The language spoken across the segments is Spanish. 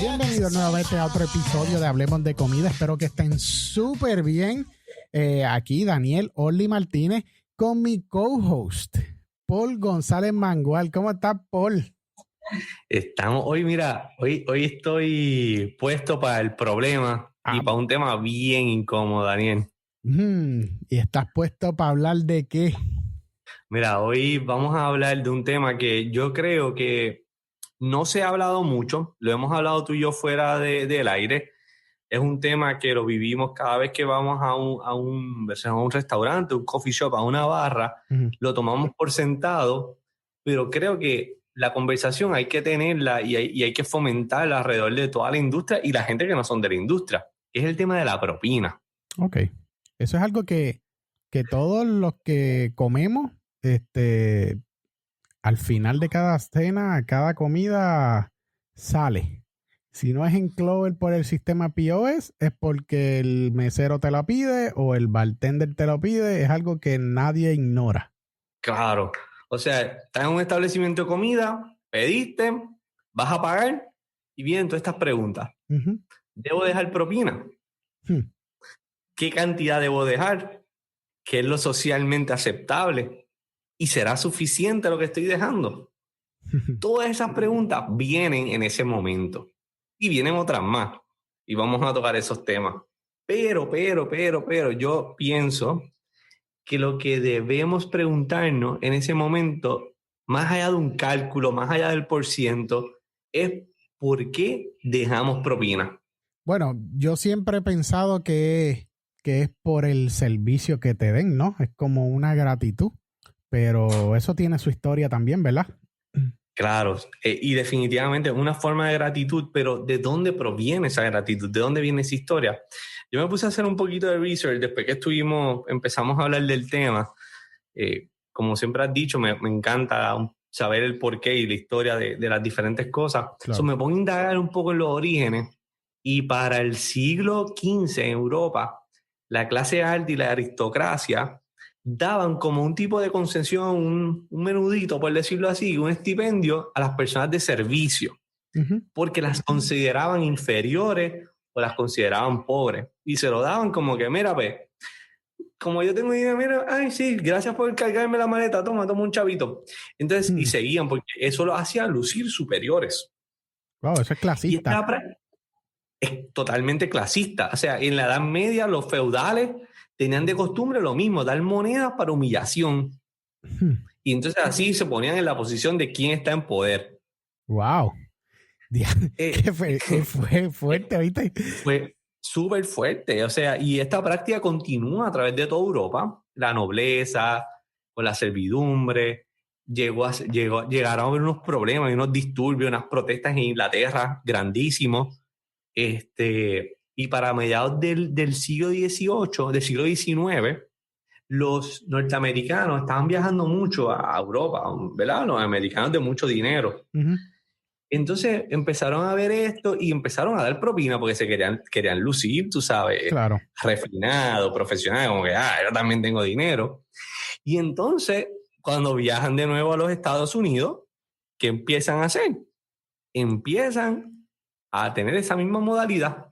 Bienvenidos nuevamente a otro episodio de Hablemos de Comida. Espero que estén súper bien. Aquí Daniel Orly Martínez con mi co-host Paul González Mangual. ¿Cómo estás, Paul? Estamos hoy estoy puesto para el problema y para un tema bien incómodo, Daniel. ¿Y estás puesto para hablar de qué? Mira, hoy vamos a hablar de un tema que yo creo que no se ha hablado mucho, lo hemos hablado tú y yo fuera del aire. Es un tema que lo vivimos cada vez que vamos a un restaurante, un coffee shop, a una barra, lo tomamos por sentado, pero creo que la conversación hay que tenerla y hay que fomentarla alrededor de toda la industria y la gente que no son de la industria. Es el tema de la propina. Ok. Eso es algo que todos los que comemos, al final de cada cena, cada comida, sale. Si no es en Clover por el sistema POS, es porque el mesero te lo pide o el bartender te lo pide. Es algo que nadie ignora. Claro. O sea, estás en un establecimiento de comida, pediste, vas a pagar y vienen todas estas preguntas. ¿Debo dejar propina? ¿Qué cantidad debo dejar? ¿Qué es lo socialmente aceptable? ¿Y será suficiente lo que estoy dejando? Todas esas preguntas vienen en ese momento. Y vienen otras más. Y vamos a tocar esos temas. Pero, yo pienso que lo que debemos preguntarnos en ese momento, más allá de un cálculo, más allá del %, es ¿por qué dejamos propina? Bueno, yo siempre he pensado que es por el servicio que te den, ¿no? Es como una gratitud. Pero eso tiene su historia también, ¿verdad? Claro, y definitivamente es una forma de gratitud, pero ¿de dónde proviene esa gratitud? ¿De dónde viene esa historia? Yo me puse a hacer un poquito de research después que empezamos a hablar del tema. Como siempre has dicho, me encanta saber el porqué y la historia de las diferentes cosas. Claro. Me pongo a indagar un poco en los orígenes y para el siglo XV en Europa, la clase alta y la aristocracia daban como un tipo de concesión, un menudito, por decirlo así, un estipendio a las personas de servicio, porque las consideraban inferiores o las consideraban pobres. Y se lo daban como que, mira, pues, como yo tengo dinero, mira, ay, sí, gracias por cargarme la maleta, toma un chavito. Entonces, y seguían, porque eso lo hacía lucir superiores. Wow, eso es clasista. Es totalmente clasista. O sea, en la Edad Media, los feudales tenían de costumbre lo mismo, dar monedas para humillación. Y entonces así se ponían en la posición de quién está en poder. ¡Wow! Fue fuerte, ¿viste? Fue súper fuerte. O sea, y esta práctica continúa a través de toda Europa. La nobleza, con la servidumbre. Llegaron a haber unos problemas, unos disturbios, unas protestas en Inglaterra grandísimos. Y para mediados del siglo XVIII, del siglo XIX, los norteamericanos estaban viajando mucho a Europa, ¿verdad? Los americanos de mucho dinero. Entonces empezaron a ver esto y empezaron a dar propina porque se querían lucir, tú sabes, claro, refinado, profesional, como que, yo también tengo dinero. Y entonces, cuando viajan de nuevo a los Estados Unidos, ¿qué empiezan a hacer? Empiezan a tener esa misma modalidad.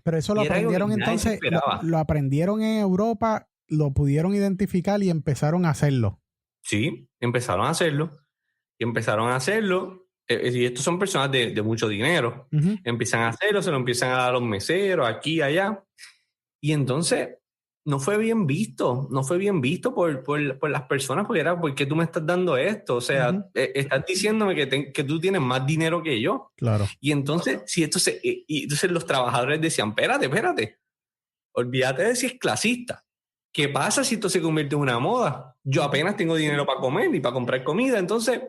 Pero eso lo aprendieron entonces, lo aprendieron en Europa, lo pudieron identificar y empezaron a hacerlo. Sí, empezaron a hacerlo. Y estos son personas de mucho dinero. Empiezan a hacerlo, se lo empiezan a dar a los meseros, aquí, allá. Y entonces no fue bien visto por las personas, porque era, ¿por qué tú me estás dando esto? O sea, estás diciéndome que tú tienes más dinero que yo. Claro. Y entonces, entonces los trabajadores decían, espérate, olvídate de si es clasista. ¿Qué pasa si esto se convierte en una moda? Yo apenas tengo dinero para comer y para comprar comida, entonces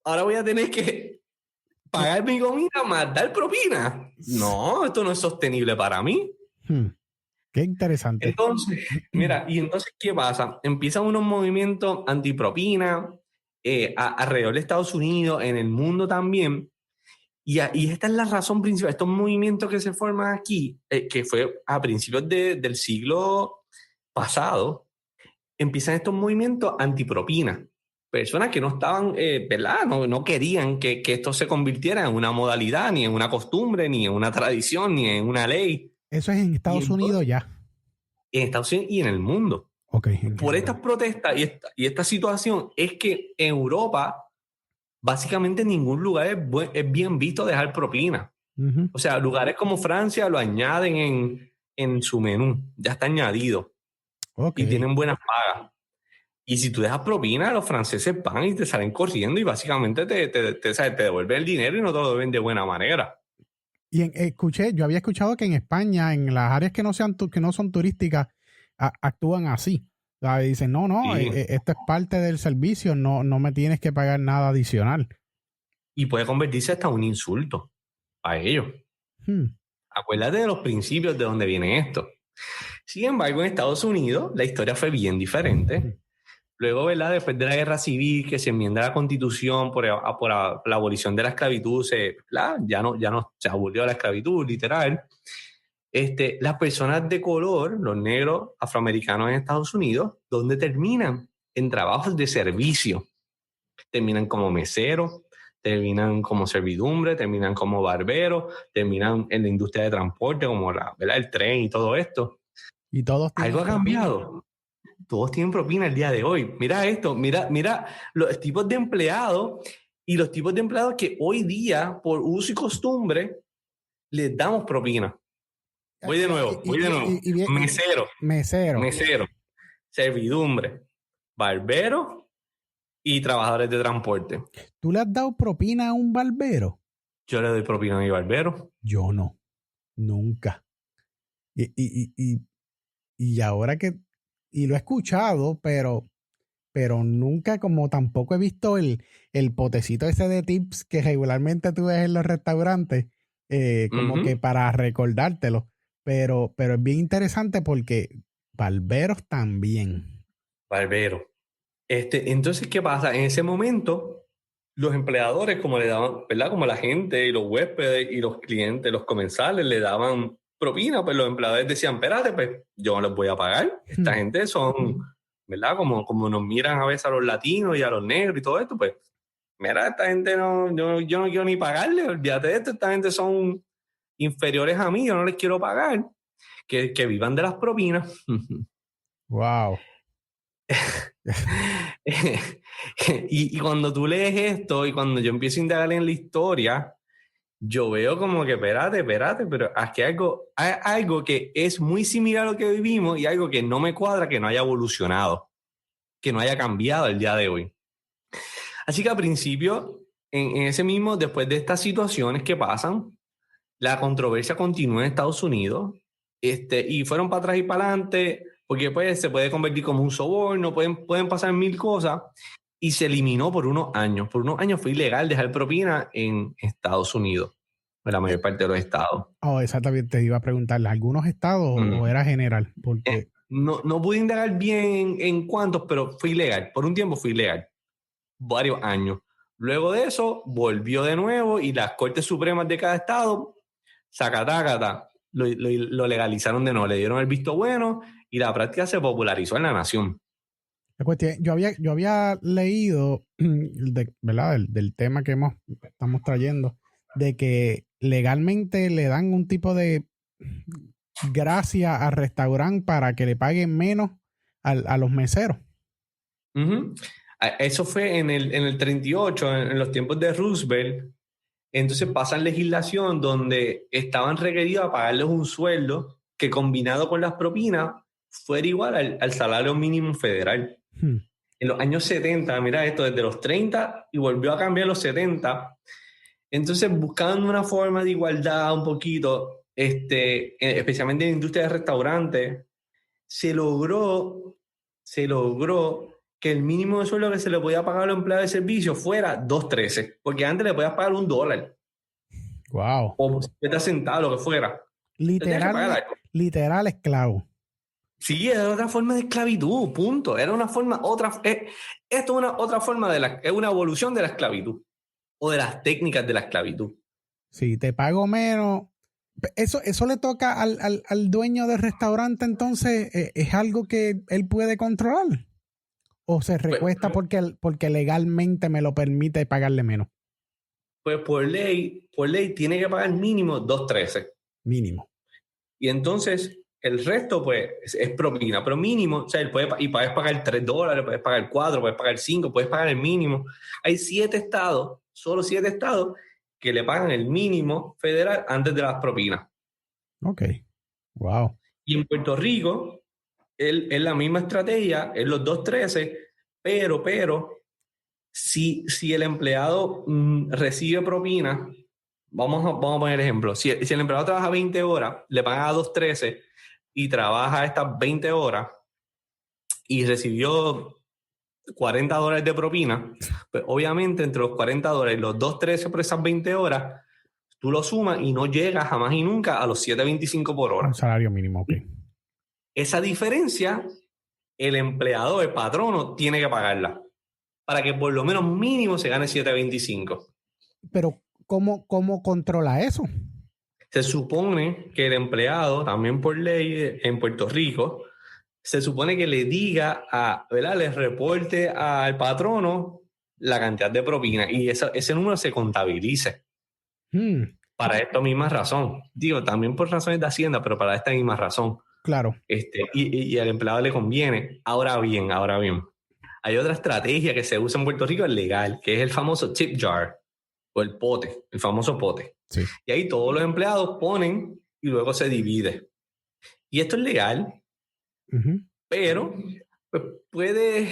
ahora voy a tener que pagar mi comida más dar propina. No, esto no es sostenible para mí. Qué interesante. Entonces, mira, entonces, ¿qué pasa? Empiezan unos movimientos antipropina alrededor de Estados Unidos, en el mundo también, Y esta es la razón principal. Estos movimientos que se forman aquí, que fue a principios del siglo pasado, empiezan estos movimientos antipropina. Personas que no estaban, ¿verdad? No querían que esto se convirtiera en una modalidad, ni en una costumbre, ni en una tradición, ni en una ley. Eso es en Estados Unidos ya. En Estados Unidos y en el mundo. Okay, por estas protestas y esta situación es que en Europa básicamente en ningún lugar es bien visto dejar propina. O sea, lugares como Francia lo añaden en su menú, ya está añadido. Y tienen buenas pagas. Y si tú dejas propina, los franceses van y te salen corriendo y básicamente te devuelven el dinero y no te lo devuelven de buena manera. Y yo había escuchado que en España, en las áreas que no son turísticas, actúan así. O sea, dicen, no, sí. Esto es parte del servicio, no me tienes que pagar nada adicional. Y puede convertirse hasta un insulto a ellos. Acuérdate de los principios de dónde viene esto. Sin embargo, en Estados Unidos la historia fue bien diferente. Luego, ¿verdad? Después de la guerra civil, que se enmienda la Constitución por la abolición de la esclavitud, ya no se abolió la esclavitud, literal. Las personas de color, los negros afroamericanos en Estados Unidos, ¿dónde terminan? En trabajos de servicio. Terminan como meseros, terminan como servidumbre, terminan como barberos, terminan en la industria de transporte, como ¿verdad? El tren y todo esto. Y todos ¿Algo ha cambiado? Todos tienen propina el día de hoy. Mira esto, mira los tipos de empleados y los tipos de empleados que hoy día, por uso y costumbre, les damos propina. Voy de nuevo. Mesero, servidumbre, barbero y trabajadores de transporte. ¿Tú le has dado propina a un barbero? Yo le doy propina a mi barbero. Yo no, nunca. Y ahora que... Y lo he escuchado, pero nunca, como tampoco he visto el potecito ese de tips que regularmente tú ves en los restaurantes, como que para recordártelo. Pero es bien interesante porque barberos también. Barberos. Entonces, ¿qué pasa? En ese momento, los empleadores, como le daban, ¿verdad? Como la gente y los huéspedes y los clientes, los comensales, le daban propina, pues los empleadores decían, espérate, pues yo no les voy a pagar. Esta gente son, ¿verdad? Como nos miran a veces a los latinos y a los negros y todo esto, pues, mira, esta gente yo no quiero ni pagarle, olvídate de esto, esta gente son inferiores a mí, yo no les quiero pagar. Que vivan de las propinas. Wow. y cuando tú lees esto y cuando yo empiezo a indagar en la historia, yo veo como que, espérate, pero aquí hay algo que es muy similar a lo que vivimos y algo que no me cuadra, que no haya evolucionado, que no haya cambiado el día de hoy. Así que al principio, en ese mismo, después de estas situaciones que pasan, la controversia continúa en Estados Unidos, y fueron para atrás y para adelante, porque pues se puede convertir como un soborno, pueden pasar mil cosas, y se eliminó por unos años. Por unos años fue ilegal dejar propina en Estados Unidos, en la mayor parte de los estados. Oh, exactamente, te iba a preguntarle, ¿algunos estados o era general? Porque... No pude indagar bien en cuántos, pero fue ilegal. Por un tiempo fue ilegal. Varios años. Luego de eso, volvió de nuevo y las Cortes Supremas de cada estado, sacatácata, lo legalizaron de nuevo, le dieron el visto bueno y la práctica se popularizó en la nación. Yo había leído, ¿verdad? Del tema que estamos trayendo, de que legalmente le dan un tipo de gracia al restaurante para que le paguen menos a los meseros. Eso fue en el 38, en los tiempos de Roosevelt. Entonces pasan legislación donde estaban requeridos a pagarles un sueldo que combinado con las propinas fuera igual al salario mínimo federal. En los años 70, mira esto, desde los 30 y volvió a cambiar los 70. Entonces buscando una forma de igualdad un poquito, especialmente en la industria de restaurantes, se logró que el mínimo de sueldo que se le podía pagar a los empleados de servicio fuera $2.13, porque antes le podías pagar $1. Wow. O 50 centavos, lo que fuera. Literal esclavo. Sí, era otra forma de esclavitud, punto. Era una forma, esto es una otra forma es una evolución de la esclavitud o de las técnicas de la esclavitud. Si te pago menos, eso le toca al dueño del restaurante, entonces, ¿es algo que él puede controlar? ¿O se recuesta porque legalmente me lo permite pagarle menos? Pues por ley tiene que pagar mínimo 2.13. Mínimo. Y entonces el resto pues es propina, pero mínimo, o sea, él puedes pagar $3, puedes pagar 4, puedes pagar 5, puedes pagar el mínimo. Hay 7 estados, solo 7 estados, que le pagan el mínimo federal antes de las propinas. Ok. Wow. Y en Puerto Rico, es la misma estrategia, es los 2.13, pero si el empleado recibe propina, vamos a poner ejemplo, si el empleado trabaja 20 horas, le pagan a 2.13 y trabaja estas 20 horas y recibió $40 de propina, pues obviamente entre los $40 y los 2.13 por esas 20 horas, tú lo sumas y no llegas jamás y nunca a los 7.25 por hora. Un salario mínimo, ok. Esa diferencia, el empleador, el patrono, tiene que pagarla para que por lo menos mínimo se gane 7.25. Pero, ¿cómo controla eso? Se supone que el empleado, también por ley en Puerto Rico, se supone que le diga, ¿verdad? Le reporte al patrono la cantidad de propina y ese número se contabilice. Para esta misma razón. Digo, también por razones de Hacienda, pero para esta misma razón. Claro. Y al empleado le conviene. Ahora bien. Hay otra estrategia que se usa en Puerto Rico, es legal, que es el famoso tip jar o el pote, el famoso pote. Sí. Y ahí todos los empleados ponen y luego se divide. Y esto es legal, pero pues, puede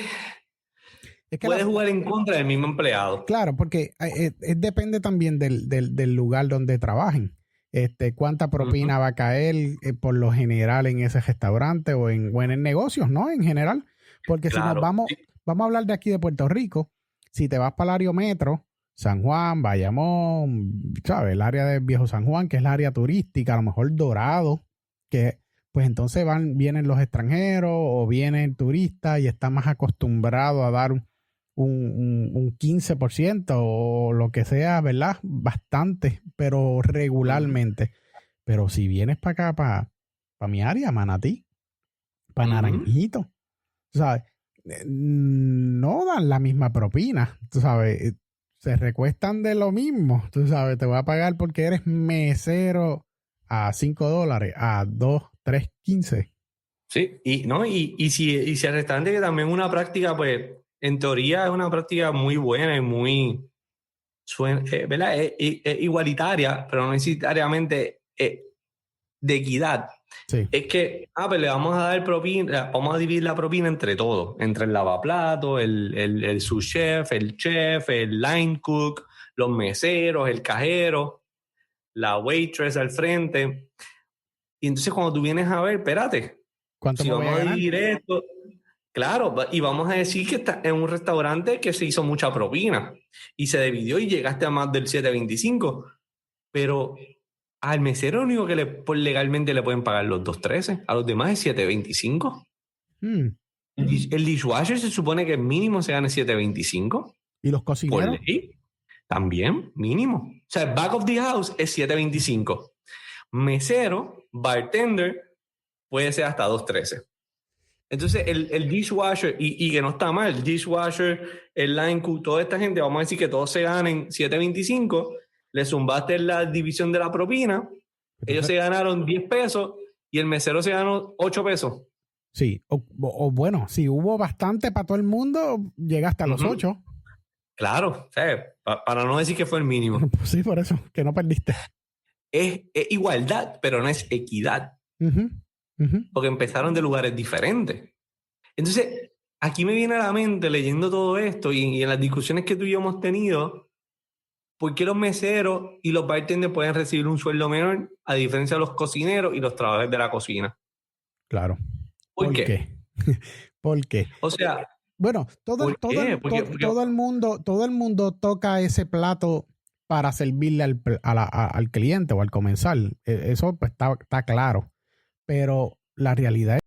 jugar en contra del mismo empleado. Claro, porque depende también del lugar donde trabajen. Cuánta propina va a caer por lo general en ese restaurante o en negocios, ¿no? En general. Porque si nos vamos a hablar de aquí de Puerto Rico, si te vas para el área metro, San Juan, Bayamón, ¿sabes? El área de Viejo San Juan, que es la área turística, a lo mejor Dorado, que pues entonces vienen los extranjeros o viene el turista y está más acostumbrado a dar un 15% o lo que sea, ¿verdad? Bastante, pero regularmente. Pero si vienes para acá, para mi área, Manatí, para Naranjito, tú sabes, no dan la misma propina, tú sabes, se recuestan de lo mismo, tú sabes, te voy a pagar porque eres mesero a $5, a 2, 3, 15. Sí, y si el restaurante, que también es una práctica, pues, en teoría es una práctica muy buena y muy, ¿verdad? Es igualitaria, pero no necesariamente de equidad. Sí. Es que, pues le vamos a dar propina, vamos a dividir la propina entre todos, entre el lavaplato, el sous chef, el line cook, los meseros, el cajero, la waitress al frente. Y entonces cuando tú vienes a ver, espérate, ¿cuánto si vamos a dividir esto? Claro, y vamos a decir que está en un restaurante que se hizo mucha propina y se dividió y llegaste a más del 7.25, pero al mesero único que legalmente le pueden pagar los 2.13, a los demás es 7.25. El dishwasher se supone que mínimo se gane 7.25. ¿Y los cocineros? Por ley, también mínimo. O sea, el back of the house es 7.25. Mesero, bartender, puede ser hasta 2.13. Entonces, el dishwasher, y que no está mal, el dishwasher, el line cook, toda esta gente, vamos a decir que todos se ganen 7.25, le zumbaste la división de la propina, ellos se ganaron 10 pesos y el mesero se ganó 8 pesos. Sí, o bueno, si hubo bastante para todo el mundo, llegaste a los 8. Claro, o sea, para no decir que fue el mínimo. Pues sí, por eso, que no perdiste. Es igualdad, pero no es equidad. Porque empezaron de lugares diferentes. Entonces, aquí me viene a la mente, leyendo todo esto y en las discusiones que tú y yo hemos tenido, ¿por qué los meseros y los bartenders pueden recibir un sueldo menor a diferencia de los cocineros y los trabajadores de la cocina? Claro. ¿Por qué? ¿Por qué? O sea, bueno, todo el mundo toca ese plato para servirle al cliente o al comensal. Eso pues, está claro. Pero la realidad es